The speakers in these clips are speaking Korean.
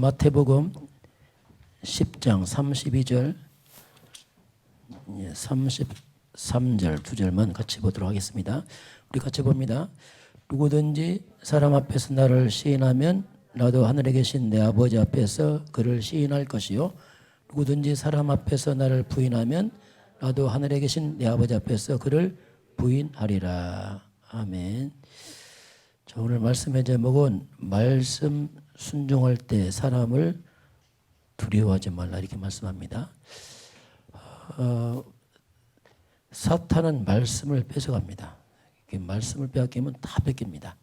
마태복음 10장 32절 33절 두 절만 같이 보도록 하겠습니다. 우리 같이 봅니다. 누구든지 사람 앞에서 나를 시인하면 나도 하늘에 계신 내 아버지 앞에서 그를 시인할 것이요 누구든지 사람 앞에서 나를 부인하면 나도 하늘에 계신 내 아버지 앞에서 그를 부인하리라. 아멘. 자, 오늘 말씀의 제목은 말씀 순종할 때 사람을 두려워하지 말라 이렇게 말씀합니다. 사탄은 말씀을 뺏어갑니다. 말씀을 빼앗기면 다 뺏깁니다.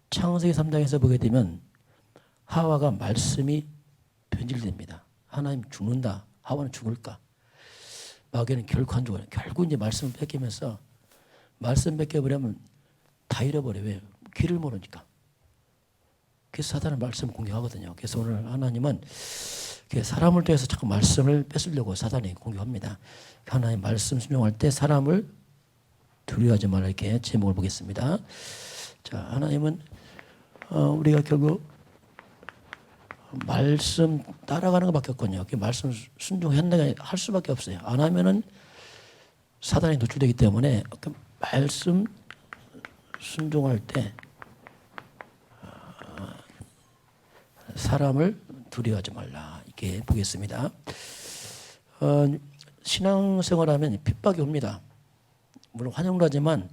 창세기 3장에서 보게 되면 하와가 말씀이 변질됩니다. 하나님 죽는다. 하와는 죽을까? 마귀는 결코 안 죽어요. 결국 이제 말씀을 뺏기면서 말씀 뺏겨버리면 다 잃어버려요. 왜? 길을 모르니까. 그래서 사탄은 말씀을 공격하거든요. 그래서 오늘 하나님은 사람을 통해서 자꾸 말씀을 뺏으려고 사탄이 공격합니다. 하나님 말씀 순종할 때 사람을 두려워하지 말라 이렇게 제목을 보겠습니다. 자, 하나님은 우리가 결국 말씀 따라가는 것밖에 없거든요. 말씀 순종한다고 할 수밖에 없어요. 안 하면은 사단이 노출되기 때문에 말씀 순종할 때 사람을 두려워하지 말라 이렇게 보겠습니다. 신앙생활하면 핍박이 옵니다. 물론 환영을 하지만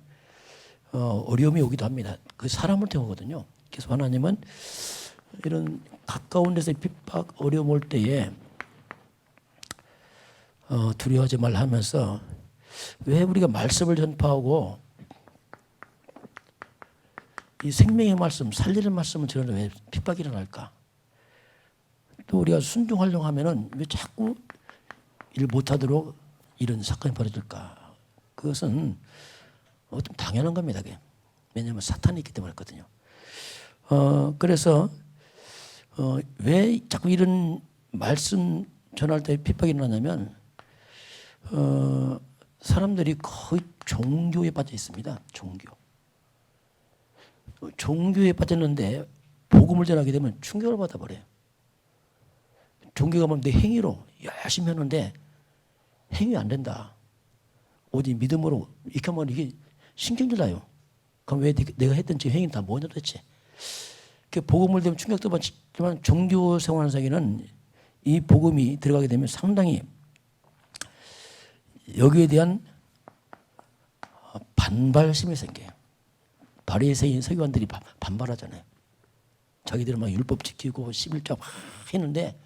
어려움이 오기도 합니다. 그 사람을 통하거든요. 그래서 하나님은 이런 가까운 데서 핍박 어려움 올 때에 두려워하지 말라 하면서 왜 우리가 말씀을 전파하고 이 생명의 말씀 살리는 말씀을 전하는데 왜 핍박이 일어날까? 또 우리가 순종하려고 하면은 왜 자꾸 일 못하도록 이런 사건이 벌어질까? 그것은 좀 당연한 겁니다. 그게. 왜냐하면 사탄이 있기 때문에 그렇거든요. 그래서 왜 자꾸 이런 말씀 전할 때 핍박이 일어나냐면 사람들이 거의 종교에 빠져 있습니다. 종교에 빠졌는데 복음을 전하게 되면 충격을 받아버려요. 종교가 내 행위로 열심히 하는데 행위 안 된다. 오직 믿음으로 이렇게 하면 이게 신경질 나요. 그럼 왜 내가 했던 지 행위는 다 뭐냐 도대체. 복음을 되면 충격도 받지만 종교 생활 속에는 이 복음이 들어가게 되면 상당히 여기에 대한 반발심이 생겨요. 바리새인 서기관들이 반발하잖아요. 자기들은 막 율법 지키고 11조 막 했는데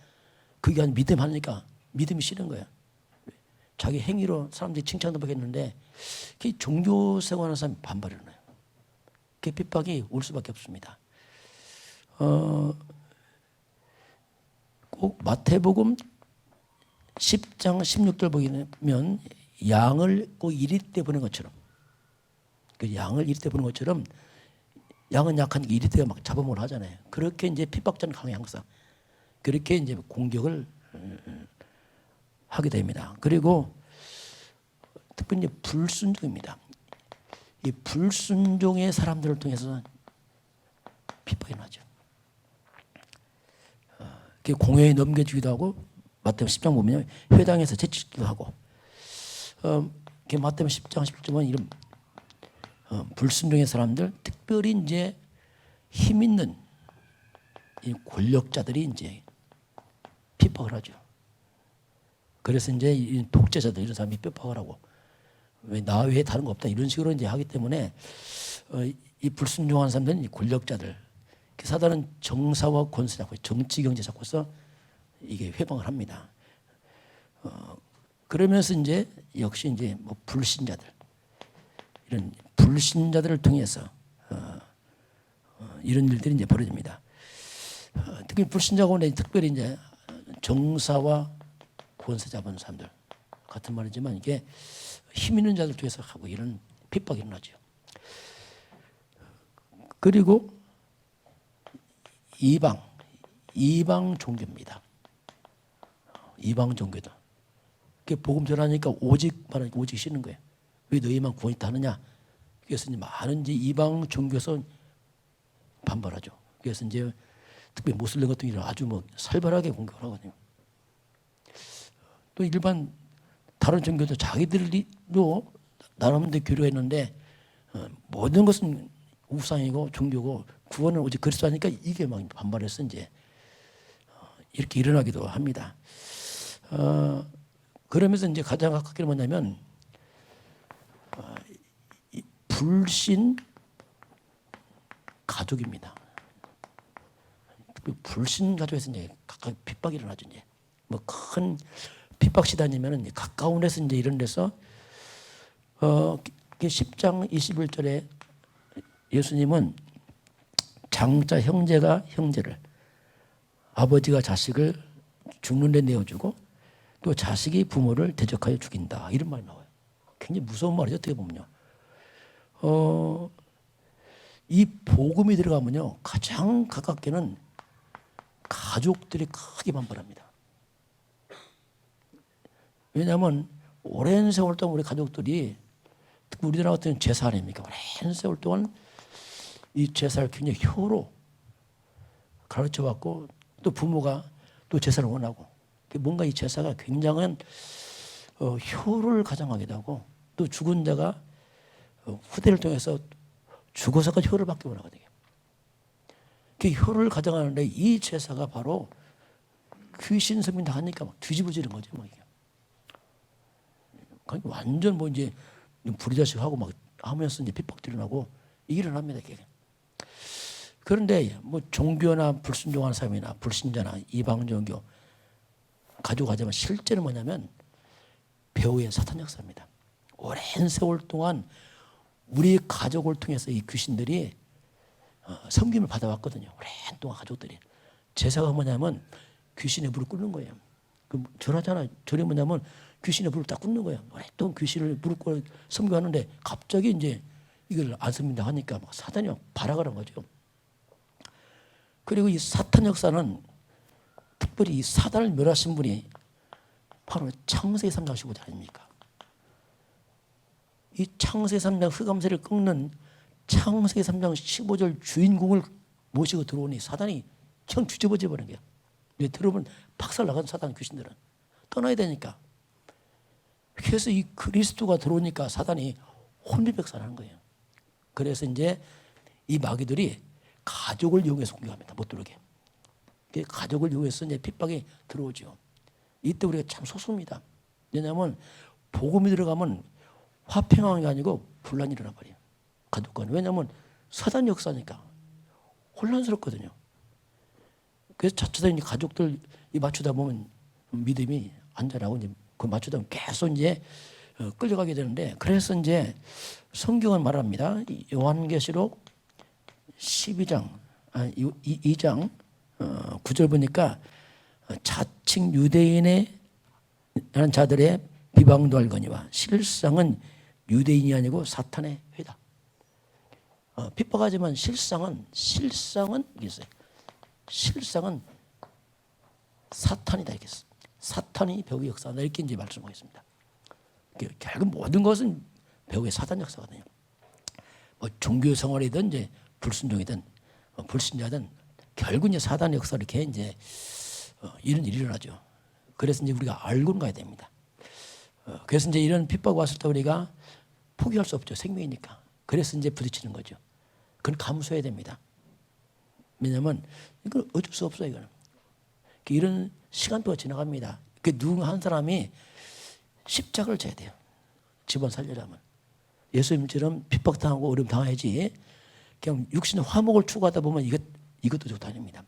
그게 아니라 믿음 하니까 믿음이 싫은 거예요. 자기 행위로 사람들이 칭찬도 받겠는데 그 종교 생활하는 사람이 반발을 해요. 그 핍박이 올 수밖에 없습니다. 꼭 마태복음 10장 16절 보면 양을 꼭 이리 때 보는 것처럼 그 양을 이리 때 보는 것처럼 양은 약하니까 이리 때가 막 잡아먹으려 하잖아요. 그렇게 이제 핍박자는 강해 항상. 그렇게 이제 공격을 하게 됩니다. 그리고 특별히 이제 불순종입니다. 이 불순종의 사람들을 통해서 핍박이 나죠. 공회에 넘겨주기도 하고 마태복음 10장 보면 회당에서 제치기도 하고 마태복음 10장 11절은 이런 불순종의 사람들 특별히 이제 힘 있는 이 권력자들이 이제 핍박을 하죠. 그래서 이제 이 독재자들 이런 사람이 핍박을 하고 왜 나 외에 다른 거 없다 이런 식으로 이제 하기 때문에 이 불순종한 사람들은 이 권력자들 사단은 정사와 권세 잡고 정치 경제 잡고서 이게 회방을 합니다. 그러면서 이제 역시 이제 불신자들 이런 불신자들을 통해서 이런 일들이 이제 벌어집니다. 특히 불신자 가운데 특별히 이제 정사와 권세 잡은 사람들 같은 말이지만 이게 힘 있는 자들 통해서 하고 이런 핍박이 일어나죠. 그리고 이방 종교입니다. 이방 종교도. 복음 전하니까 오직 말하니까 오직 쉬는 거예요. 왜 너희만 구원이 있다 하느냐? 그래서 이제 많은 이제 이방 종교에서 반발하죠. 그래서 이제 특히 모슬렘 같은 경우는 아주 뭐 살벌하게 공격을 하거든요. 또 일반 다른 종교도 자기들도 나름대로 교류했는데 모든 것은 우상이고 종교고 구원은 오직 그리스도 하니까 이게 막 반발해서 이제 이렇게 일어나기도 합니다. 그러면서 이제 가장 가깝게 뭐냐면 불신 가족입니다. 불신 가족에서 이제 각각 핍박이 일어나죠. 이제 뭐 큰 핍박 시단이면은 가까운 데서 이제 이런 데서 10장 21절에 예수님은 장자 형제가 형제를, 아버지가 자식을 죽는 데 내어주고 또 자식이 부모를 대적하여 죽인다, 이런 말이 나와요. 굉장히 무서운 말이죠. 어떻게 보면요. 이 복음이 들어가면요 가장 가깝게는 가족들이 크게 반발합니다. 왜냐하면 오랜 세월 동안 우리 가족들이, 특히 우리나라 같은 제사 아닙니까? 오랜 세월 동안 이 제사를 굉장히 효로 가르쳐왔고 또 부모가 또 제사를 원하고, 뭔가 이 제사가 굉장한 효를 가장하기도 하고 또 죽은 자가 후대를 통해서 죽어서까지 효를 받기 원하거든요. 그 효를 가장하는데 이 제사가 바로 귀신 섬긴다 하니까 막 뒤집어지는 거죠. 뭐 이게. 완전 뭐 이제 부리자식하고 막 하면서 이제 핍박들이 일어나고 이게 일어납니다. 이게. 그런데 뭐 종교나 불순종하는 사람이나 불신자나 이방 종교 가져가자면 실제는 뭐냐면 배후의 사탄 역사입니다. 오랜 세월 동안 우리 가족을 통해서 이 귀신들이 섬김을 받아왔거든요. 오랜 동안 가족들이. 제사가 뭐냐면 귀신의 불을 끓는 거예요. 절하잖아요. 절이 뭐냐면 귀신의 불을 딱 끓는 거예요. 오랫동안 귀신을 불을 끓여 섬겨하는데 갑자기 이제 이걸 안 섬긴다 하니까 막 사탄이 막 발악을 한 거죠. 그리고 이 사탄 역사는 특별히 이 사단을 멸하신 분이 바로 창세기 3장 15절 아닙니까? 이 창세기 3장 흑암세를 꺾는 창세기 3장 15절 주인공을 모시고 들어오니 사단이 형 뒤집어져 버린 거야. 들어보면 박살 나간 사단 귀신들은 떠나야 되니까. 그래서 이 그리스도가 들어오니까 사단이 혼비백산하는 거예요. 그래서 이제 이 마귀들이 가족을 이용해서 공격합니다. 못 들어오게. 가족을 이용해서 이제 핍박이 들어오죠. 이때 우리가 참 소수입니다. 왜냐하면 복음이 들어가면 화평함이 아니고 분란이 일어나 버려요. 가족 간에. 왜냐하면 사단 역사니까 혼란스럽거든요. 그래서 자칫 가족들 맞추다 보면 믿음이 안 자라고 이제 그 맞추다 보면 계속 이제 끌려가게 되는데, 그래서 이제 성경은 말합니다. 요한계시록 12장 2장 9절 보니까 자칭 유대인의 라는 자들의 비방도 알거니와 실상은 유대인이 아니고 사탄의 회다. 핍박하지만 실상은 있어요. 실상은 사탄이다 이겠어. 사탄이 배후의 역사다 이렇게 이제 말씀하겠습니다. 결국 모든 것은 배후의 사탄 역사거든요. 뭐 종교 생활이든 이제 불순종이든 불신자든 결국 이제 사탄 역사 이렇게 이제 이런 일이 일어나죠. 그래서 이제 우리가 알고는 가야 됩니다. 그래서 이제 이런 핍박 왔을 때 우리가 포기할 수 없죠. 생명이니까. 그래서 이제 부딪히는 거죠. 그건 감수해야 됩니다. 왜냐하면 이건 어쩔 수 없어요. 이거는. 이런 시간도가 지나갑니다. 누구 한 사람이 십자가를 져야 돼요. 집안 살려면. 예수님처럼 핍박당하고 어려움 당해야지. 그냥 육신의 화목을 추구하다 보면 이것도 좋다 아닙니다.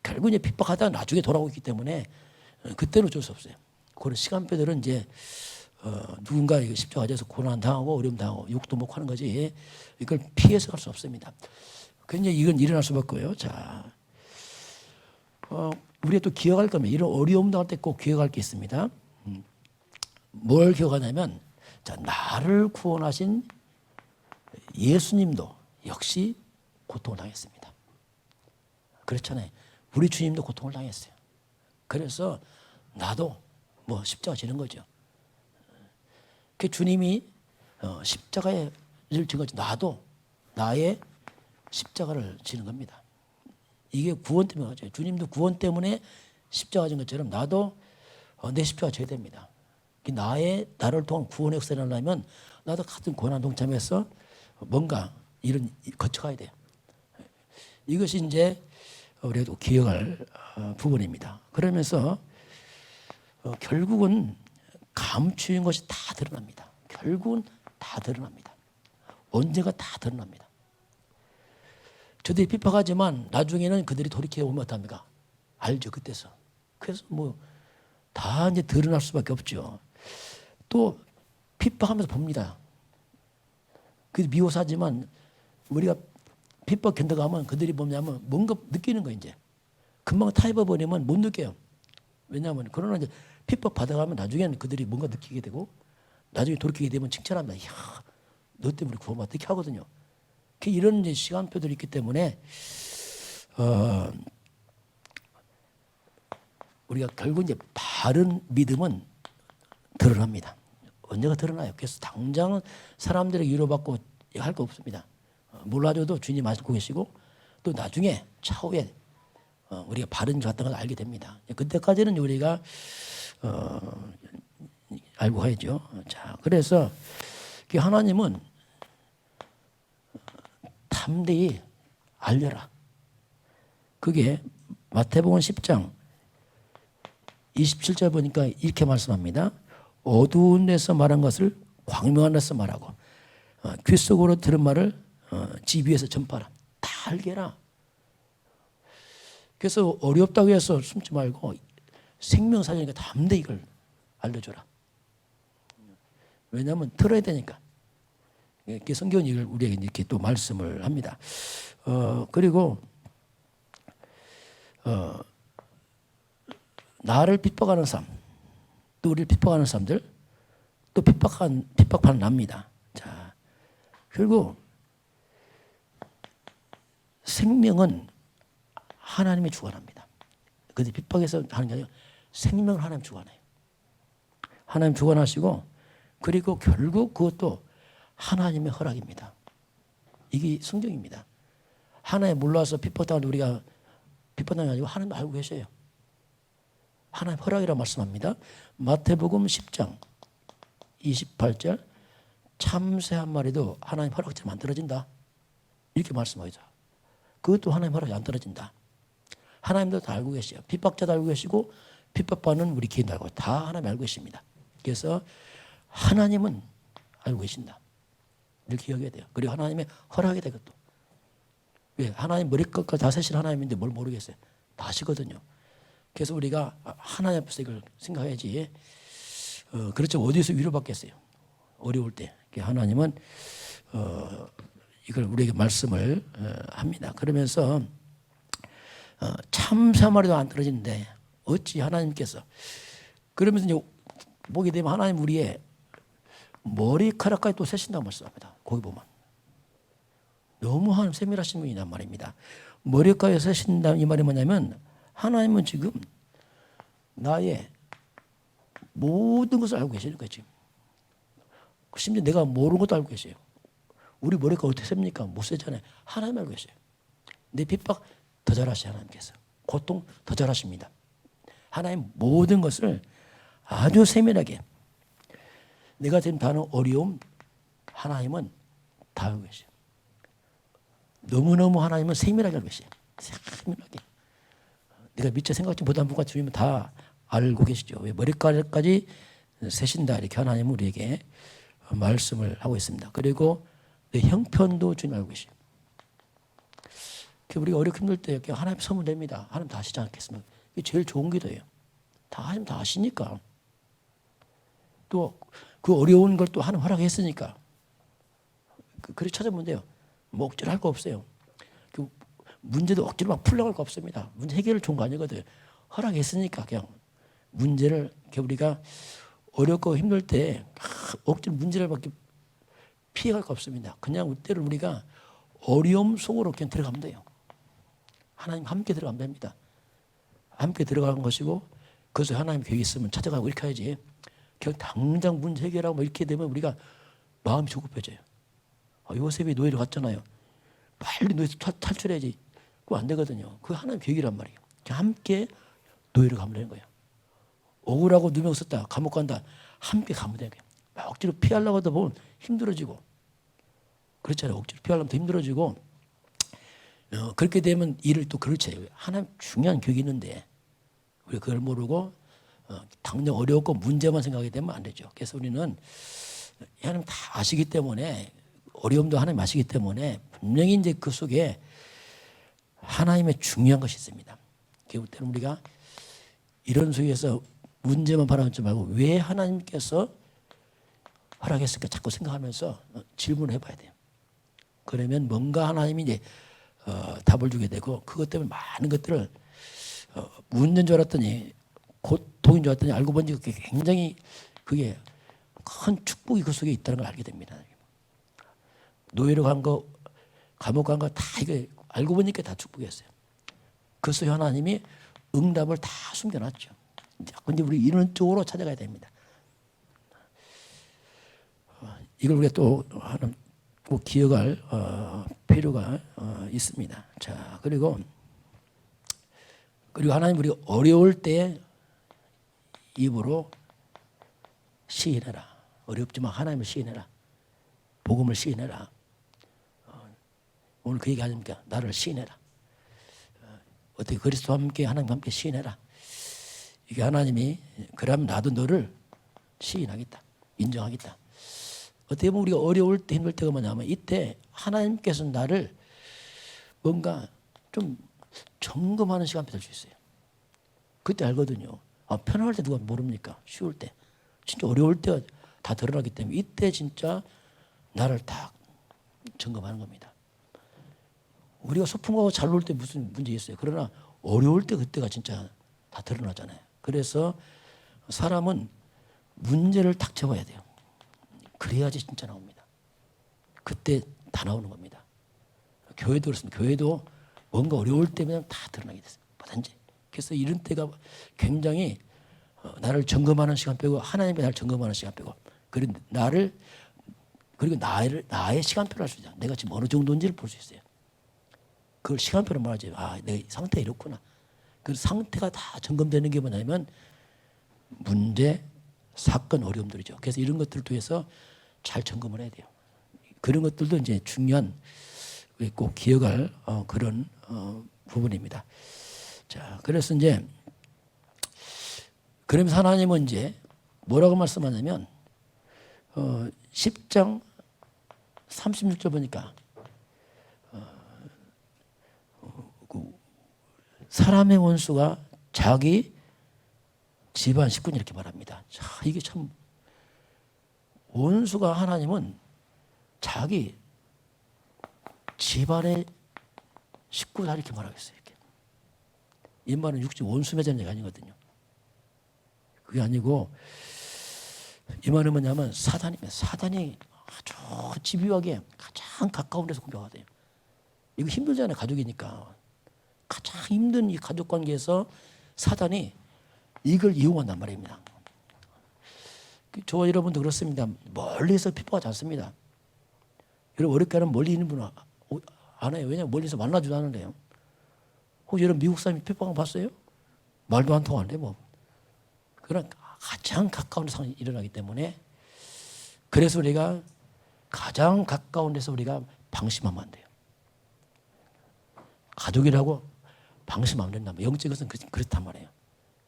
결국 이제 핍박하다가 나중에 돌아오기 때문에 그때는 어쩔 수 없어요. 그런 시간표들은 이제 누군가 십자가 져서 고난 당하고 어려움 당하고 욕도 먹고 하는 거지. 이걸 피해서 갈 수 없습니다. 굉장히 이건 일어날 수밖에 없고요. 자, 우리가 또 기억할 거면 이런 어려움 당할 때 꼭 기억할 게 있습니다. 뭘 기억하냐면, 자, 나를 구원하신 예수님도 역시 고통을 당했습니다. 그렇잖아요. 우리 주님도 고통을 당했어요. 그래서 나도 뭐 십자가 지는 거죠. 그 주님이 십자가를 지는 거죠. 나도 나의 십자가를 지는 겁니다. 이게 구원 때문에 가죠. 주님도 구원 때문에 십자가 진 것처럼 나도 내 십자가 져야 됩니다. 나를 통한 구원의 역사를 하려면 나도 같은 고난 동참해서 뭔가 이런 거쳐가야 돼요. 이것이 이제 우리가 기억할 부분입니다. 그러면서 결국은 감추인 것이 다 드러납니다. 결국은 다 드러납니다. 언젠가 다 드러납니다. 저들이 핍박하지만 나중에는 그들이 돌이켜 오면 어떡합니까? 알죠, 그때서. 그래서 뭐 다 이제 드러날 수밖에 없죠. 또 핍박하면서 봅니다. 그 미워사지만 우리가 핍박 견뎌가면 그들이 뭐냐면 뭔가 느끼는 거예요. 이제 금방 타입어 버리면 못 느껴요. 왜냐하면 그러나 이제 핍박 받아가면 나중에는 그들이 뭔가 느끼게 되고 나중에 돌이키게 되면 칭찬합니다. 이야, 너 때문에 구원받 이렇게 하거든요. 이런 이제 시간표들이 있기 때문에 우리가 결국 이제 바른 믿음은 드러납니다. 언제가 드러나요? 그래서 당장은 사람들에게 위로받고 할 거 없습니다. 몰라줘도 주님 알고 계시고 또 나중에 차후에 우리가 바른 같은 걸 알게 됩니다. 그때까지는 우리가 알고 가야죠. 자, 그래서 하나님은 담대히 알려라. 그게 마태복음 10장 27절 보니까 이렇게 말씀합니다. 어두운 데서 말한 것을 광명한 데서 말하고 귀 속으로 들은 말을 집 위에서 전파하라. 다 알게라. 그래서 어렵다고 해서 숨지 말고 생명사전이니까 담대히 이걸 알려줘라. 왜냐하면 들어야 되니까. 성경이 이걸 우리에게 이렇게 또 말씀을 합니다. 그리고 나를 핍박하는 사람, 또 우리를 핍박하는 사람들, 또 핍박하는 납니다. 자, 결국 생명은 하나님이 주관합니다. 근데 핍박에서 하는 게 아니라 생명을 하나님 주관해요. 하나님 주관하시고 그리고 결국 그것도 하나님의 허락입니다. 이게 성경입니다. 하나님 몰라서 핍박당하는 우리가 핍박당하는 게 아니고 하나님 알고 계셔요. 하나님 허락이라고 말씀합니다. 마태복음 10장 28절 참새 한 마리도 하나님 허락처럼 안 떨어진다. 이렇게 말씀하죠. 그것도 하나님 허락이 안 떨어진다. 하나님도 다 알고 계셔요. 핍박자도 알고 계시고 핍박받는 우리 개인도 알고 다 하나님 알고 계십니다. 그래서 하나님은 알고 계신다. 이렇게 기억해야 돼요. 그리고 하나님의 허락이다 이것도. 왜? 하나님 머리끝까지 다 세신 하나님인데 뭘 모르겠어요. 다 아시거든요. 그래서 우리가 하나님 앞에서 이걸 생각해야지. 그렇죠. 어디서 위로받겠어요. 어려울 때. 하나님은 이걸 우리에게 말씀을 합니다. 그러면서 참새 한 마리도 안 떨어지는데 어찌 하나님께서 그러면서 이제 보게 되면 하나님 우리의 머리카락까지 또 세신다고 말씀합니다. 거기 보면 너무 하나님 세밀하신 분이란 말입니다. 머리카락에 세신다 이 말이 뭐냐면 하나님은 지금 나의 모든 것을 알고 계시는 거예요. 지금. 심지어 내가 모르는 것도 알고 계세요. 우리 머리카락 어떻게 셉니까? 못 세잖아요. 하나님 알고 계세요. 내 핍박 더 잘하셔요. 하나님께서. 고통 더 잘하십니다. 하나님 모든 것을 아주 세밀하게 내가 지금 다는 어려움 하나님은 다 알고 계세요. 너무너무 하나님은 세밀하게 알고 계세요. 세밀하게. 내가 미처 생각지 못한 부분과 주님은 다 알고 계시죠. 왜 머리카락까지 세신다 이렇게 하나님은 우리에게 말씀을 하고 있습니다. 그리고 내 형편도 주님 알고 계시죠. 우리가 어렵게 힘들 때 하나님 서면 됩니다. 하나님 다 아시지 않겠습니까? 이게 제일 좋은 기도예요. 다 하나님 다 아시니까. 또 그 어려운 걸 또 하나님 허락했으니까. 그렇게 찾아보면 돼요. 뭐 억지로 할 거 없어요. 그 문제도 억지로 막 풀려고 할 거 없습니다. 문제 해결을 좋은 거 아니거든요. 허락했으니까 그냥 문제를 우리가 어렵고 힘들 때 억지로 문제를 막 피해갈 거 없습니다. 그냥 때를 우리가 어려움 속으로 그냥 들어가면 돼요. 하나님 함께 들어가면 됩니다. 함께 들어가는 것이고 그것을 하나님 계획이 있으면 찾아가고 이렇게 해야지. 그냥 당장 문제 해결하고 뭐 이렇게 되면 우리가 마음이 조급해져요. 요셉이 노예로 갔잖아요. 빨리 노예에서 탈출해야지. 그거 안 되거든요. 그거 하나님 계획이란 말이에요. 함께 노예로 가면 되는 거예요. 억울하고 누명 썼다 감옥 간다 함께 가면 되는 거예요. 막 억지로 피하려고 하다 보면 힘들어지고 그렇잖아요. 억지로 피하려면 더 힘들어지고 그렇게 되면 일을 또 그렇지 해요. 하나님 중요한 교육이 있는데 우리 그걸 모르고 당장 어려웠고 문제만 생각하게 되면 안 되죠. 그래서 우리는 하나님 다 아시기 때문에 어려움도 하나님 아시기 때문에 분명히 이제 그 속에 하나님의 중요한 것이 있습니다. 그렇기 때문에 우리가 이런 속에서 문제만 바라보지 말고 왜 하나님께서 허락했을까 자꾸 생각하면서 질문을 해봐야 돼요. 그러면 뭔가 하나님이 이제 답을 주게 되고 그것 때문에 많은 것들을 문제인 줄 알았더니 고통인 줄 알았더니 알고 보니 그게 굉장히 그게 큰 축복이 그 속에 있다는 걸 알게 됩니다. 노예로 간 거, 감옥 간 거 다 이거 알고 보니까 다 축복이었어요. 그 속에 하나님이 응답을 다 숨겨놨죠. 근데 우리 이런 쪽으로 찾아가야 됩니다. 이걸 우리가 또 하나 꼭 기억할 필요가 있습니다. 자, 그리고 하나님 우리 어려울 때 입으로 시인해라. 어렵지만 하나님을 시인해라. 복음을 시인해라. 오늘 그 얘기 아닙니까? 나를 시인해라. 어떻게 그리스도와 함께 하나님과 함께 시인해라. 이게 하나님이 그러면 나도 너를 시인하겠다. 인정하겠다. 어떻게 보면 우리가 어려울 때 힘들 때가 뭐냐면 이때 하나님께서 나를 뭔가 좀 점검하는 시간 될 수 있어요. 그때 알거든요. 편안할 때 누가 모릅니까? 쉬울 때. 진짜 어려울 때가 다 드러나기 때문에 이때 진짜 나를 딱 점검하는 겁니다. 우리가 소풍하고 잘 놀 때 무슨 문제 있어요. 그러나 어려울 때 그때가 진짜 다 드러나잖아요. 그래서 사람은 문제를 딱 적어야 돼요. 그래야지 진짜 나옵니다. 그때 다 나오는 겁니다. 교회도 그렇습니다. 교회도 뭔가 어려울 때면 다 드러나게 됐어요. 뭐든지. 그래서 이런 때가 굉장히 나를 점검하는 시간 빼고 하나님이 나를 점검하는 시간 빼고 그리고 나의 시간표를 알 수 있어요. 내가 지금 어느 정도인지를 볼 수 있어요. 그걸 시간표로 말하지. 내 상태가 이렇구나. 그 상태가 다 점검되는 게 뭐냐면 문제, 사건, 어려움들이죠. 그래서 이런 것들을 통해서 잘 점검을 해야 돼요. 그런 것들도 이제 중요한 꼭 기억할 그런 부분입니다. 자, 그래서 이제 그러면서 하나님은 이제 뭐라고 말씀하냐면 10장 36절 보니까 사람의 원수가 자기 집안 식구니 이렇게 말합니다. 자, 이게 참 원수가 하나님은 자기 집안의 식구다 이렇게 말하겠어요. 이렇게. 이 말은 육지 원수 맺은 얘기가 아니거든요. 그게 아니고 이 말은 뭐냐면 사단입니다. 사단이 아주 집요하게 가장 가까운 데서 공격하대요. 이거 힘들잖아요. 가족이니까. 가장 힘든 이 가족 관계에서 사단이 이걸 이용한단 말입니다. 저와 여러분도 그렇습니다. 멀리서 핍박하지 않습니다. 여러분 어렵게 하면 멀리 있는 분은 안 해요. 왜냐하면 멀리서 만나지도 않는데요. 혹시 여러분 미국 사람이 핍박을 봤어요? 말도 안 통하는데 뭐. 그런 가장 가까운 데서 일어나기 때문에 그래서 우리가 가장 가까운 데서 우리가 방심하면 안 돼요. 가족이라고 방심하면 안 된다. 영적인 것은 그렇단 말이에요.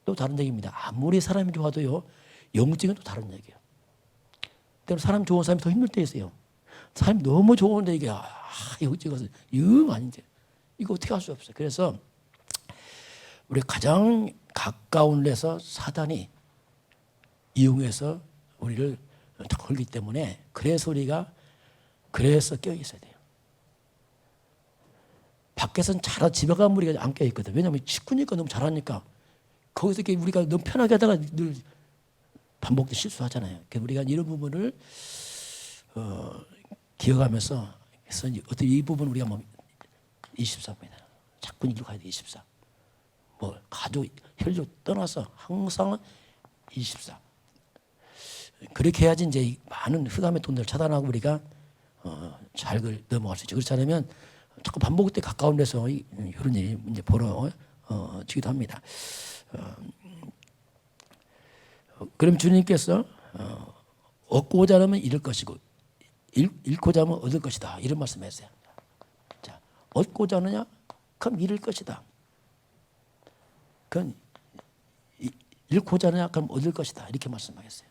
또 다른 얘기입니다. 아무리 사람이 좋아도요. 영적인 또 다른 얘기예요. 때로 사람 좋은 사람이 더 힘들 때 있어요. 사람이 너무 좋은데 이게 영적인 것은 영 아닌데 이거 어떻게 할 수 없어요. 그래서 우리 가장 가까운 데서 사단이 이용해서 우리를 걸기 때문에 그래서 우리가 깨어 있어야 돼요. 밖에서는 집에 가면 우리가 안 깨어 있거든. 왜냐하면 식구니까 너무 잘하니까 거기서 우리가 너무 편하게 하다가 늘 반복된 실수하잖아요. 그래서 우리가 이런 부분을 기억하면서 그래서 어떤 이 부분 우리가 뭐 24입니다. 자꾸 일로 가야 돼 24. 뭐 가족 혈육 떠나서 항상 24. 그렇게 해야지 이제 많은 흑암의 돈들을 차단하고 우리가 잘 넘어갈 수 있죠. 그렇지 않으면 자꾸 반복때 가까운 데서 이런 일이 이제 벌어지기도 합니다. 그럼 주님께서 얻고자 하면 잃을 것이고 잃고자 하면 얻을 것이다, 이런 말씀했어요. 자, 얻고자 하느냐? 그럼 잃을 것이다. 그건 잃고자 하느냐? 그럼 얻을 것이다, 이렇게 말씀하겠어요.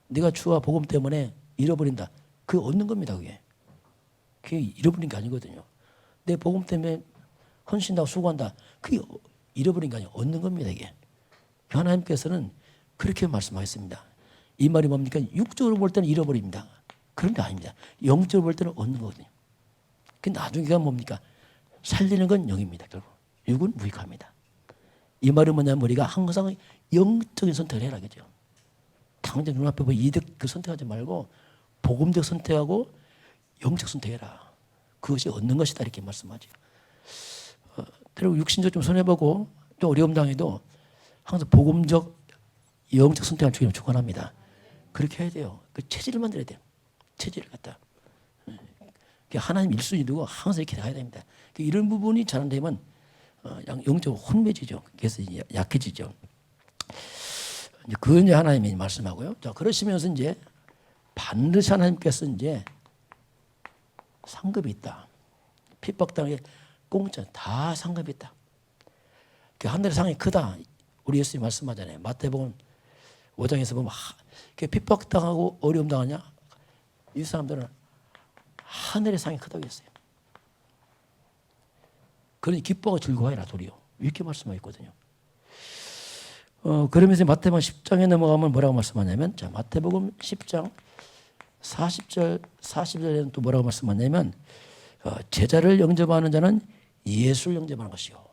내가 주와 복음 때문에 잃어버린다, 그게 얻는 겁니다. 그게 잃어버린 게 아니거든요. 내 복음 때문에 헌신하고 수고한다, 그게 잃어버린 게 아니에요. 얻는 겁니다. 이게 하나님께서는 그렇게 말씀하셨습니다. 이 말이 뭡니까? 육적으로 볼 때는 잃어버립니다. 그런 게 아닙니다. 영적으로 볼 때는 얻는 거거든요. 그 나중에가 뭡니까? 살리는 건 영입니다. 결국 육은 무익합니다. 이 말은 뭐냐면 우리가 항상 영적인 선택을 해라, 그죠? 당장 눈앞에 보이 이득 그 선택하지 말고 복음적 선택하고 영적 선택해라. 그것이 얻는 것이다, 이렇게 말씀하죠. 그리고 육신적 좀 손해보고 또 어려움 당해도 항상 복음적 영적 선택을 주님은 축원합니다. 그렇게 해야 돼요. 그 체질을 만들어야 돼요. 체질을 갖다. 하나님 1순위 두고 항상 이렇게 가야 됩니다. 이런 부분이 잘 안 되면 영적으로 혼매지죠. 그래서 약해지죠. 그건 이제 하나님이 말씀하고요. 자, 그러시면서 이제 반드시 하나님께서 이제 상급이 있다. 핍박당에 공짜 다 상급이 있다. 하늘의 상이 크다. 우리 예수님 말씀하잖아요. 마태복음 5장에서 보면 핍박당하고 어려움 당하냐? 이 사람들은 하늘의 상이 크다고 했어요. 그러니 기뻐하고 즐거워해라 도리어, 이렇게 말씀하고 있거든요. 그러면서 마태복음 10장에 넘어가면 뭐라고 말씀하냐면, 자, 마태복음 10장 40절 41절에는 또 뭐라고 말씀하냐면, 제자를 영접하는 자는 예수를 영접하는 것이요,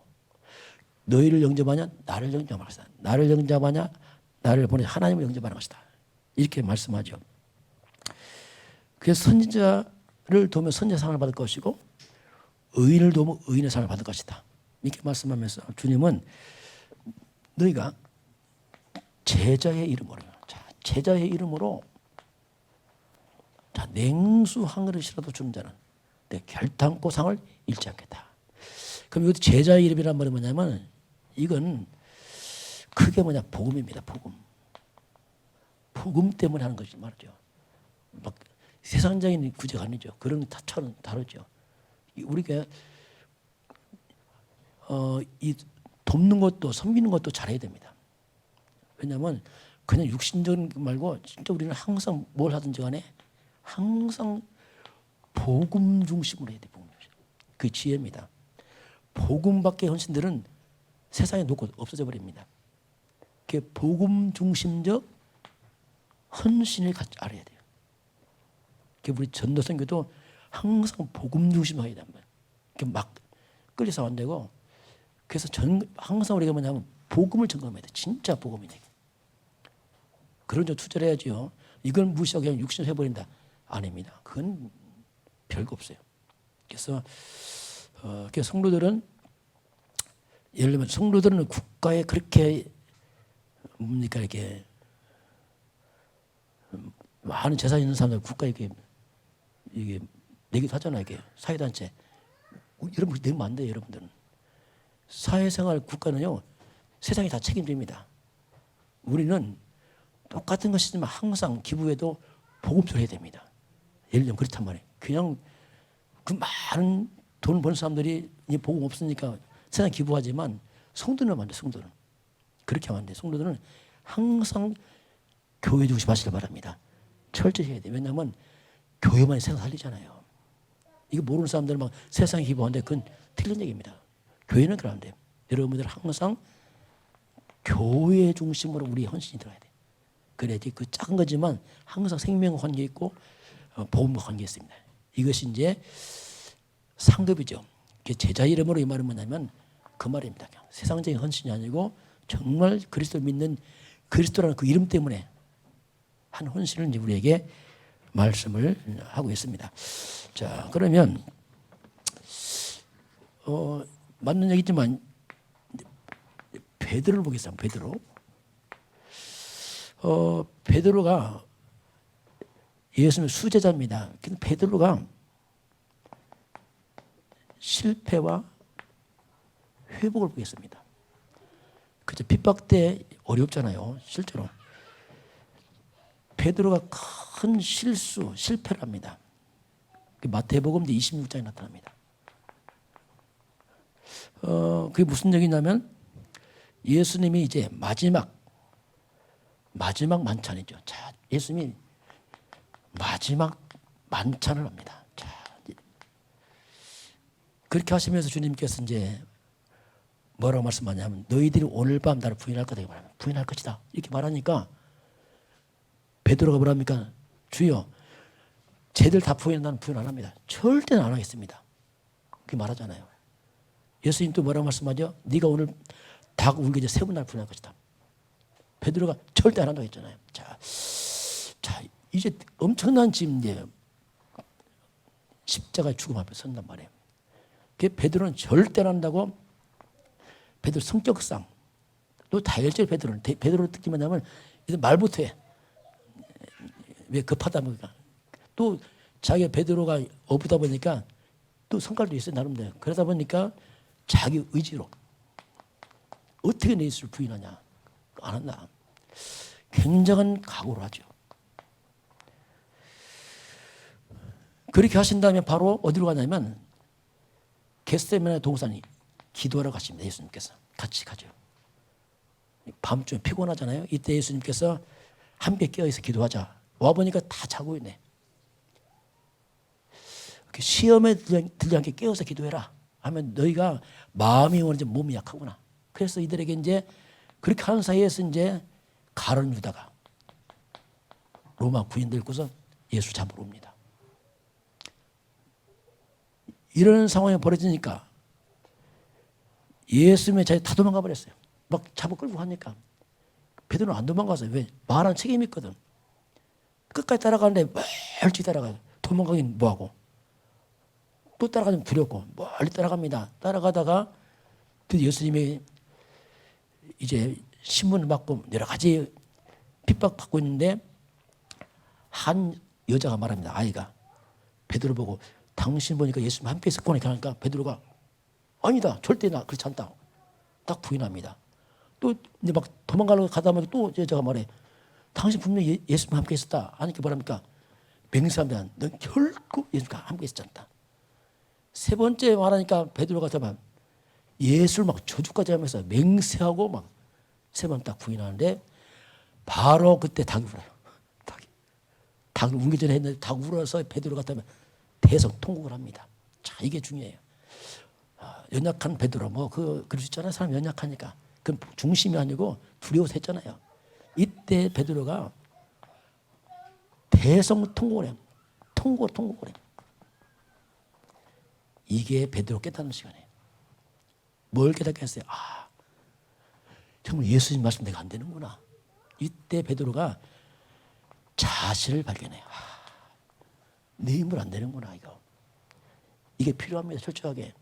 너희를 영접하냐? 나를 영접하는 것이다. 나를 영접하냐? 나를 보내 하나님을 영접하는 것이다. 이렇게 말씀하죠. 그래서 선지자를 도우면 선지자상을 받을 것이고 의인을 도우면 의인의 상을 받을 것이다, 이렇게 말씀하면서 주님은 너희가 제자의 이름으로, 자, 제자의 이름으로, 자, 냉수 한 그릇이라도 주는 자는 내 결단코 상을 잃지 않겠다. 그럼 이것도 제자의 이름이란 말이 뭐냐면, 이건 크게 뭐냐, 복음입니다. 복음 때문에 하는 것이 말이죠. 막 세상적인 구제가 아니죠. 그런 타처는 다르죠. 우리가 이 돕는 것도 섬기는 것도 잘해야 됩니다. 왜냐하면 그냥 육신적인 말고 진짜 우리는 항상 뭘 하든지 간에 항상 복음 중심으로 해야 돼. 복음 중심. 그 지혜입니다. 복음 밖의 헌신들은 세상에 놓고 없어져 버립니다. 그 복음 중심적 헌신을 알아야 돼요. 우리 전도 선교도 항상 복음 중심으로 해야 된다. 막 끌려서 안 되고, 그래서 항상 우리가 뭐냐면 복음을 점검해야 돼. 진짜 복음이네. 그런 좀 투자를 해야지요. 이걸 무시하고 그냥 육신을 해버린다, 아닙니다. 그건 별거 없어요. 그래서 성도들은, 예를 들면 성도들은 국가에 그렇게 뭡니까, 이렇게 많은 재산 있는 사람들 국가에 이게 내기도 하잖아요. 이게 사회단체. 여러분 내면 안 돼요. 여러분들은 사회생활 국가는요, 세상이 다 책임집니다. 우리는 똑같은 것이지만 항상 기부해도 복음처럼 해야 됩니다. 예를 들면 그렇단 말이에요. 그냥 그 많은 돈 버는 사람들이 이제 복음 없으니까 세상 기부하지만 성도는 안 돼. 성도는 그렇게 하면 안 돼. 성도들은 항상 교회 중심 하시길 바랍니다. 철저히 해야 돼. 왜냐하면 교회만이 세상 살리잖아요. 이거 모르는 사람들은 막 세상에 기부하는데 그건 틀린 얘기입니다. 교회는 그러면 돼요. 여러분들 항상 교회 중심으로 우리 헌신이 들어야 돼. 그래야지 그 작은 거지만 항상 생명과 관계 있고 복음과 관계 있습니다. 이것이 이제 상급이죠. 제자 이름으로 이 말은 뭐냐면 그 말입니다. 세상적인 헌신이 아니고 정말 그리스도를 믿는 그리스도라는 그 이름 때문에 한 헌신을 이제 우리에게 말씀을 하고 있습니다. 자, 그러면 맞는 얘기지만 베드로를 보겠습니다. 베드로가 예수님의 수제자입니다. 근데 베드로가 실패와 회복을 보겠습니다. 그죠? 핍박 때 어렵잖아요. 실제로. 베드로가 큰 실패를 합니다. 마태복음 26장에 나타납니다. 그게 무슨 얘기냐면 예수님이 이제 마지막 만찬이죠. 자, 예수님이 마지막 만찬을 합니다. 자, 그렇게 하시면서 주님께서 이제 뭐라고 말씀하냐면 너희들이 오늘 밤 나를 부인할 거다. 부인할 것이다. 이렇게 말하니까 베드로가 뭐랍니까? 주여, 쟤들 다 부인, 나는 부인 안 합니다. 절대는 안 하겠습니다. 그렇게 말하잖아요. 예수님 또 뭐라고 말씀하죠? 네가 오늘 닭 울기 전에 세 번 날 부인할 것이다. 베드로가 절대 안 한다고 했잖아요. 자, 이제 엄청난 지금 이제 십자가의 죽음 앞에 선단 말이에요. 베드로는 절대 안 한다고. 베드로 성격상 또 다혈질 베드로의 특징이 뭐냐면 말부터 해. 왜 급하다 보니까 또 자기가 베드로가 어부다 보니까 또 성깔도 있어요 나름대로. 그러다 보니까 자기 의지로 어떻게 내 예수를 부인하냐 안 한다. 굉장한 각오를 하죠. 그렇게 하신 다음에 바로 어디로 가냐면 겟세마네 동산이 기도하러 가십니다. 예수님께서 같이 가죠. 밤중에 피곤하잖아요. 이때 예수님께서 함께 깨어있어 기도하자. 와보니까 다 자고 있네. 시험에 들지 않게 깨어서 기도해라 하면 너희가 마음이 원하지 몸이 약하구나. 그래서 이들에게 이제 그렇게 하는 사이에서 이제 가룟 유다가 로마 군인들 입고서 예수 잡으러 옵니다. 이런 상황이 벌어지니까 예수님의 자리 다 도망가 버렸어요. 막 잡아 끌고 가니까 베드로는 안 도망가서요. 왜? 말한 책임이 있거든. 끝까지 따라가는데 멀찍이 따라가요. 도망가긴 뭐하고. 또 따라가면 두렵고 멀리 따라갑니다. 따라가다가 예수님이 이제 신문을 받고 여러 가지 핍박받고 있는데 한 여자가 말합니다. 아이가 베드로 보고 당신 보니까 예수님 함께 있었구나 하니까 베드로가 아니다. 절대 나 그렇지 않다. 딱 부인합니다. 또 이제 막 도망가려고 가다 보니까 또 여자가 말해. 당신 분명히 예수님 함께 있었다. 하니까 뭐랍니까? 맹세합니다. 넌 결코 예수님과 함께 있었지 않다. 세 번째 말하니까 베드로가 정말 예수를 막 저주까지 하면서 맹세하고 막 세 번 딱 부인하는데 바로 그때 닭이 울어요. 닭을 울기 전에 했는데 닭 울어서 베드로 같다면 대성 통곡을 합니다. 자, 이게 중요해요. 연약한 베드로 그럴 수 있잖아요. 사람 연약하니까. 그건 중심이 아니고 두려워서 했잖아요. 이때 베드로가 대성 통곡을 해요. 통곡을 해요. 이게 베드로 깨닫는 시간이에요. 뭘 깨닫게 했어요? 정말 예수님 말씀 내가 안 되는구나. 이때 베드로가 자신을 발견해요. 내 힘으로 안 되는구나 이거. 이게 필요합니다. 철저하게.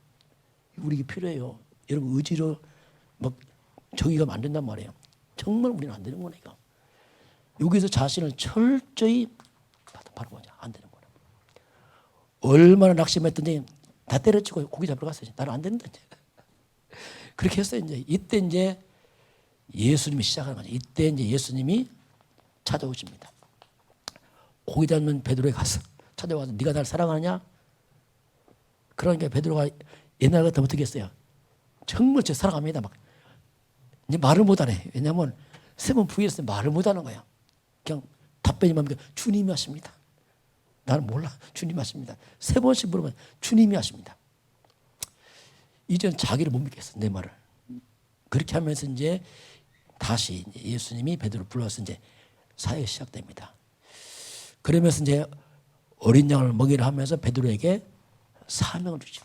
우리 이게 필요해요. 여러분 의지로 막 정의가 안 된단 말이에요. 정말 우리는 안 되는구나 이거. 여기서 자신을 철저히 바로 보자. 안 되는구나. 얼마나 낙심했더니 다 때려치고 고기 잡으러 갔어요. 나는 안 된다. 그렇게 했어요. 이때 이제 예수님이 시작하는 거죠. 이때 이제 예수님이 찾아오십니다. 고기 잡는 베드로에 가서 찾아와서 네가 날 사랑하느냐? 그러니까 베드로가 옛날 같으면 어떻게 했어요? 정말 저 사랑합니다. 막 이제 말을 못하네. 왜냐하면 세 번 부인했을 때 말을 못하는 거야. 그냥 답변이 뭡니까? 주님이 하십니다. 나는 몰라. 주님이 하십니다. 세 번씩 물으면 주님이 하십니다. 이제는 자기를 못 믿겠어. 내 말을. 그렇게 하면서 이제 다시 예수님이 베드로 불러서 이제 사역이 시작됩니다. 그러면서 이제 어린 양을 먹이라 하면서 베드로에게 사명을 주죠.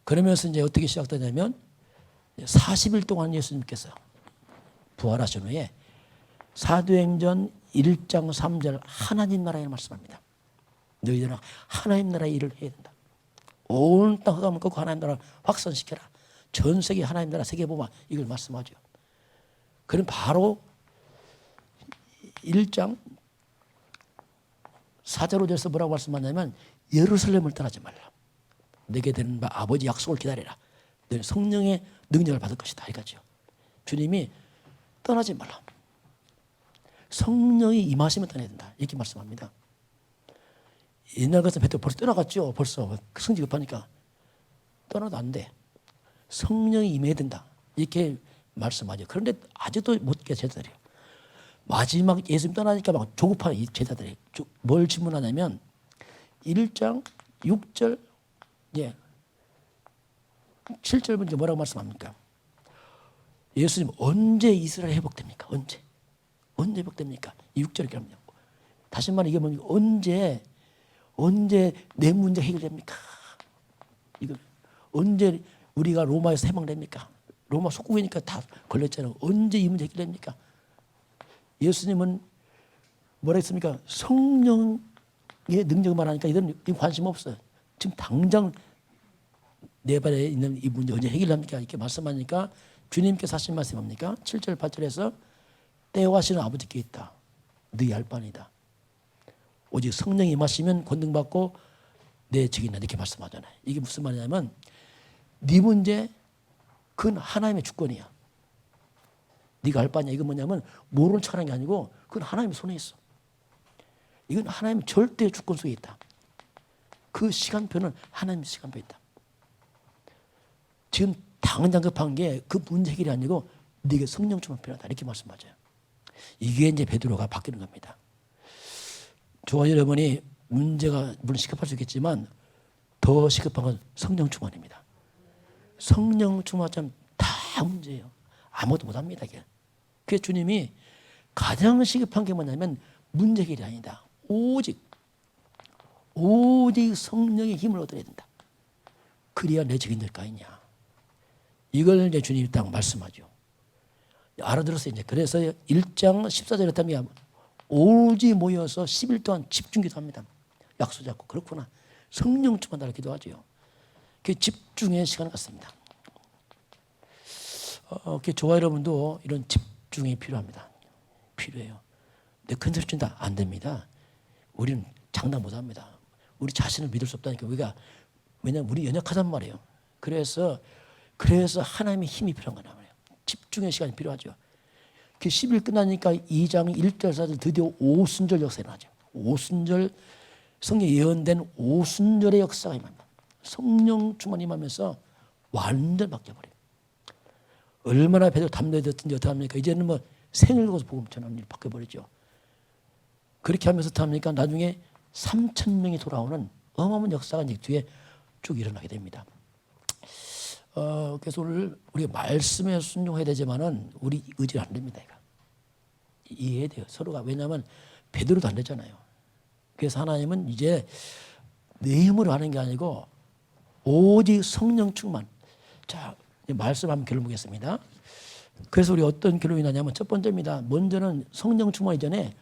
그러면서 이제 어떻게 시작되냐면 40일 동안 예수님께서 부활하신 후에 사도행전 1장 3절 하나님 나라에 말씀합니다. 너희들은 하나님 나라의 일을 해야 된다. 온 땅 흑암을 꺾고 하나님 나라를 확산시켜라. 전 세계 하나님 나라 세계보마 이걸 말씀하죠. 그럼 바로 1장 4절 5절에서 뭐라고 말씀하냐면 예루살렘을 떠나지 말라. 내게 되는 바 아버지 약속을 기다리라. 너는 성령의 능력을 받을 것이다. 이거죠. 주님이 떠나지 말라. 성령이 임하시면 떠나야 된다. 이렇게 말씀합니다. 옛날 같은 베드로 벌써 떠나갔죠. 벌써 성질 급하니까 떠나도 안 돼. 성령이 임해야 된다. 이렇게 말씀하죠. 그런데 아직도 못 깨 제자들이에요. 마지막 예수님 떠나니까 막 조급한 이 제자들이 뭘 질문하냐면 1장 6절 7절 문제 뭐라고 말씀합니까? 예수님 언제 이스라엘 회복됩니까? 언제 회복됩니까? 6절 이렇게 합니다. 다시 말해 이게 뭡니까? 언제 내 문제 해결됩니까? 이거 언제 우리가 로마에서 해방됩니까? 로마 속국이니까 다 걸렸잖아요. 언제 이 문제 해결됩니까? 예수님은 뭐라 했습니까? 성령의 능력만 하니까 이런 관심 없어요. 지금 당장 내 발에 있는 이 문제 언제 해결합니까? 이렇게 말씀하니까 주님께서 하신 말씀이 뭡니까? 7절 8절에서 때와 시는 아버지께 있다. 너희 알 바니다. 오직 성령이 임하시면 권능받고 내 적이나 이렇게 말씀하잖아요. 이게 무슨 말이냐면 네 문제 그건 하나님의 주권이야. 네가 알 바냐. 이건 뭐냐면 모르는 척하는 게 아니고 그건 하나님의 손에 있어. 이건 하나님의 절대 주권 속에 있다. 그 시간표는 하나님의 시간표에 있다. 지금 당장 급한 게 그 문제 해결이 아니고 네게 성령 충만 필요하다. 이렇게 말씀하죠. 이게 이제 베드로가 바뀌는 겁니다. 저와 여러분이 문제가 물론 시급할 수 있겠지만 더 시급한 건 성령 충만입니다. 성령 충만하면 다 문제예요. 아무것도 못합니다. 그래서 주님이 가장 시급한 게 뭐냐면 문제 해결이 아니다. 오직 성령의 힘을 얻어야 된다. 그래야 내 적이 될 거 아니냐. 이걸 이제 주님이 딱 말씀하죠. 알아들었어요. 이제 그래서 1장 14절에 따르면 오직 모여서 10일 동안 집중 기도합니다. 약속 잡고 그렇구나. 성령 충만하라 기도하죠. 그 집중의 시간을 갖습니다. 저와 여러분도 이런 집중이 필요합니다. 필요해요. 내 큰 소리 준다 안 됩니다. 우리는 장담 못합니다. 우리 자신을 믿을 수 없다니까 왜냐하면 우리 연약하단 말이에요. 그래서 하나님의 힘이 필요한 거란 말이에요. 집중의 시간이 필요하죠. 그 10일 끝나니까 2장 1절 4절 드디어 오순절 역사가 일어나죠. 오순절 성경에 예언된 오순절의 역사가 임합니다. 성령 충만이 임하면서 완전 바뀌어버려요. 얼마나 배도 담대해졌든지 어떻게 합니까? 이제는 뭐 생을 거서 복음 전하는 일이 바뀌어버리죠. 그렇게 하면서 어떻게 합니까? 나중에 3,000명이 돌아오는 어마어마한 역사가 이제 뒤에 쭉 일어나게 됩니다. 그래서 오늘 우리가 말씀에 순종해야 되지만은 우리 의지는 안 됩니다. 이해해야 돼요. 서로가. 왜냐하면 베드로도 안 되잖아요. 그래서 하나님은 이제 내 힘으로 하는 게 아니고 오직 성령 충만. 자, 말씀 한번 결론 보겠습니다. 그래서 우리 어떤 결론이 나냐면 첫 번째입니다. 먼저는 성령 충만 이전에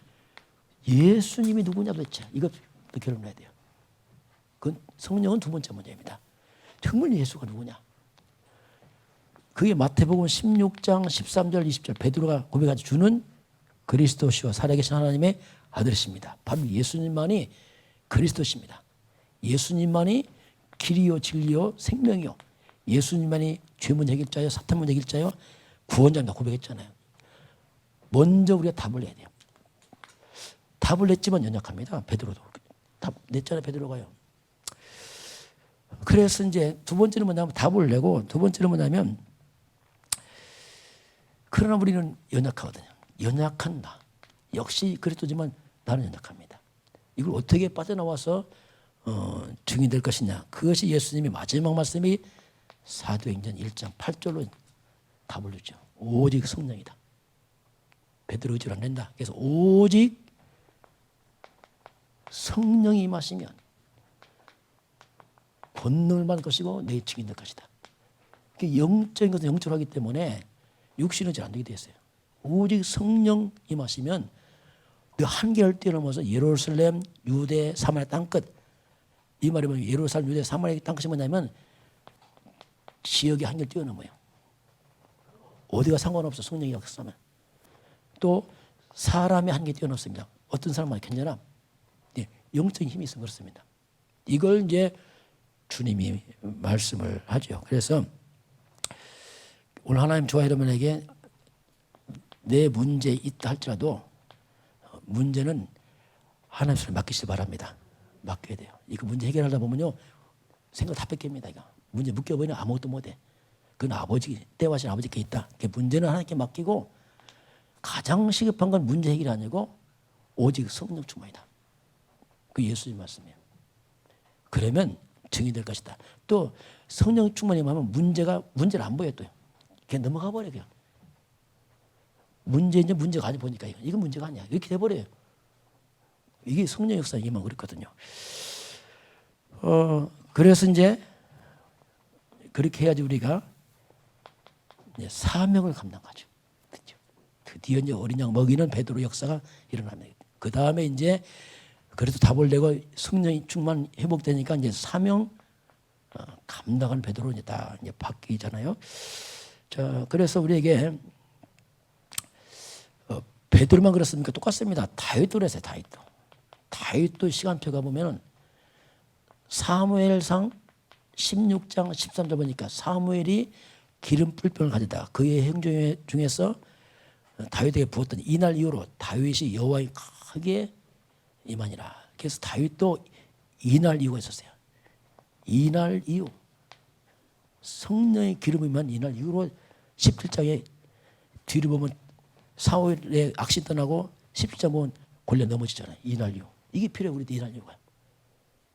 예수님이 누구냐 도대체 이것부터 결론해야 돼요. 그건 성령은 두 번째 문제입니다. 정말 예수가 누구냐? 그게 마태복음 16장 13절 20절 베드로가 고백하지 주는 그리스도시요 살아계신 하나님의 아들이십니다. 바로 예수님만이 그리스도십니다. 예수님만이 길이요 진리요 생명이요. 예수님만이 죄문 해결자요 사탄문 해결자요 구원자입니다. 고백했잖아요. 먼저 우리가 답을 내야 돼요. 답을 냈지만 연약합니다. 베드로도. 답 냈잖아요. 베드로가요. 그래서 이제 두 번째는 뭐냐면 답을 내고 두 번째는 뭐냐면 그러나 우리는 연약하거든요. 연약한 나. 역시 그리스도지만 나는 연약합니다. 이걸 어떻게 빠져나와서 증인 될 것이냐. 그것이 예수님이 마지막 말씀이 사도행전 1장 8절로 답을 주죠. 오직 성령이다. 베드로 의지를 안 낸다. 그래서 오직 성령이 임하시면 권능을 받을 것이고 내 증인 될 것이다. 영적인 것은 영적으로 하기 때문에 육신은 잘 안 되게 되었어요. 오직 성령 임하시면 그 한계를 뛰어넘어서 예루살렘, 유대, 사마리아 땅끝. 이 말이 뭐냐면 예루살렘, 유대, 사마리아 땅끝이 뭐냐면 지역의 한계를 뛰어넘어요. 어디가 상관없어 성령이 역사하면. 또 사람의 한계 뛰어넘습니다. 어떤 사람만 괜찮아. 영적인 힘이 있으면 그렇습니다. 이걸 이제 주님이 말씀을 하죠. 그래서 오늘 하나님 저와 여러분에게 내 문제 있다 할지라도 문제는 하나님 손에 맡기시기 바랍니다. 맡겨야 돼요. 이거 문제 해결하다 보면요 생각 다 뺏깁니다. 이거 문제 묶여버리면 아무것도 못해. 그건 아버지 때와신 아버지께 있다. 문제는 하나님께 맡기고 가장 시급한 건 문제 해결이 아니고 오직 성령 충만이다. 그 예수님 말씀이에요. 그러면 증이 될 것이다. 또 성령 충만이 하면 문제를 안 보여 또. 그냥 넘어가 버려 그냥. 문제인지 문제가 아니 보니까 이건 문제가 아니야. 이렇게 돼버려요. 이게 성령 역사 이게만 그렇거든요. 그래서 이제 그렇게 해야지 우리가 이제 사명을 감당하죠. 그렇죠? 드디어 이제 어린 양 먹이는 베드로 역사가 일어납니다. 그 다음에 이제 그래도 답을 내고 성령이 충만 회복되니까 이제 사명 감당하는 베드로 이제 다 이제 바뀌잖아요. 자, 그래서 우리에게 베드로만 그렇습니까? 똑같습니다. 다윗도 그랬어요. 다윗도 시간표가 보면은 사무엘상 16장 13절 보니까 사무엘이 기름 뿔병을 가져다 그의 행정 중에서 다윗에게 부었더니 이날 이후로 다윗이 여호와의 크게 임하니라. 그래서 다윗도 이날 이후가 있었어요. 이날 이후 성령의 기름이 임한 이날 이후로 17장에 뒤를 보면 사울의 악신 떠나고 17장 보면 골려 넘어지잖아요. 이날 이후. 이게 필요해요. 우리도 이날 이후가.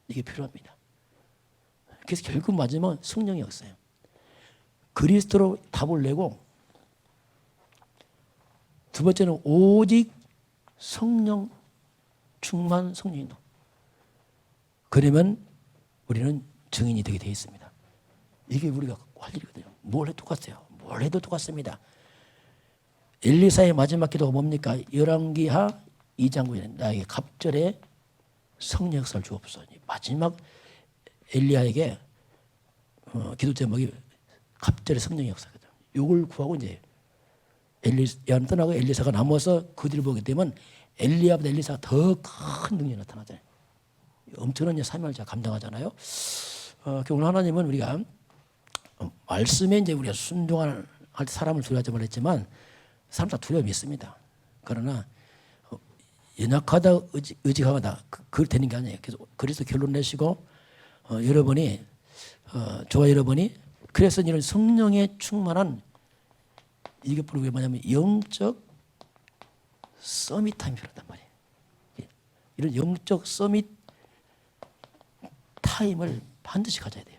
이게 필요합니다. 그래서 결국 마지막은 성령의 역사예요. 그리스도로 답을 내고 두 번째는 오직 성령 충만 성령인도. 그러면 우리는 증인이 되게 되어 있습니다. 이게 우리가 할 일이거든요. 뭘 해도 똑같아요. 뭘 해도 똑같습니다. 엘리사의 마지막 기도가 뭡니까? 열왕기하 2장 9절에 나에게 갑절에 성령 역사를 주옵소서. 마지막 엘리야에게 기도 제목이 갑절의 성령 역사거든. 이걸 구하고 이제 엘리야는 떠나고 엘리사가 남아서 그 뒤를 보게 되면 엘리야보다 엘리사가 더 큰 능력이 나타나잖아요. 엄청난 사명을 감당하잖아요. 오늘 하나님은 우리가 말씀에 이제 우리가 순종할 때 사람을 두려워하지 말했지만 사람 다 두려워 믿습니다. 그러나 연약하다 의지하다 그걸 되는 게 아니에요. 그래서 결론 내시고 여러분이 저와 여러분이 그래서 이런 성령에 충만한 이게 바로 왜 뭐냐면 영적 서밋 타임이 필요하단 말이에요. 이런 영적 서밋 타임을 반드시 가져야 돼요.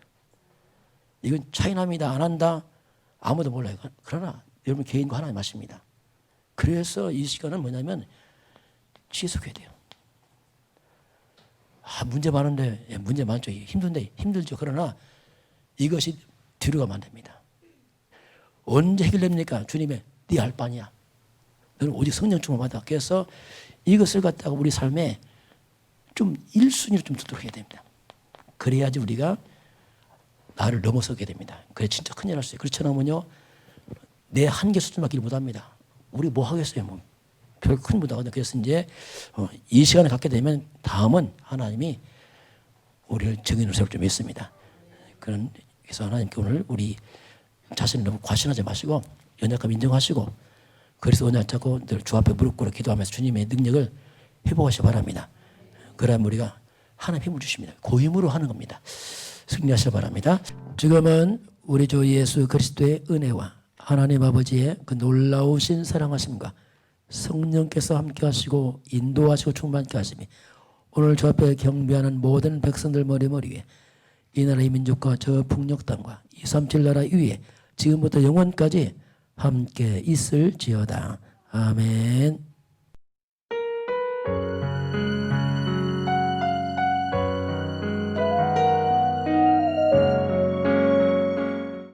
이건 차이납니다. 안 한다. 아무도 몰라요. 그러나 여러분 개인과 하나님 하십니다. 그래서 이 시간은 뭐냐면 지속해야 돼요. 문제 많은데 문제 많죠. 힘든데 힘들죠. 그러나 이것이 뒤로 가면 안 됩니다. 언제 해결됩니까? 주님의 네 할 바냐. 너는 오직 성령 충만받아. 그래서 이것을 갖다가 우리 삶에 좀 1순위로 좀 두도록 해야 됩니다. 그래야지 우리가 나를 넘어서게 됩니다. 그래 진짜 큰일 날 수 있어요. 그렇지 않으면요 내 한계 수준밖에 못합니다. 우리 뭐 하겠어요. 뭐. 별 큰 못하거든요. 그래서 이제 이 시간을 갖게 되면 다음은 하나님이 우리를 증인으로 세울 줄 믿습니다. 그래서 하나님께 오늘 우리 자신을 너무 과신하지 마시고 연약함 인정하시고 그래서 은혜 잡고 늘 주 앞에 무릎 꿇어 기도하면서 주님의 능력을 회복하시기 바랍니다. 그러면 우리가 하나님 힘을 주십니다. 고힘으로 하는 겁니다. 승리하시기 바랍니다. 지금은 우리 주 예수 그리스도의 은혜와 하나님 아버지의 그 놀라우신 사랑하심과 성령께서 함께 하시고 인도하시고 충만케 하심이 오늘 주 앞에 경배하는 모든 백성들 머리 위에 이 나라의 민족과 저 북녘 땅과 237 나라 위에 지금부터 영원까지 함께 있을지어다. 아멘.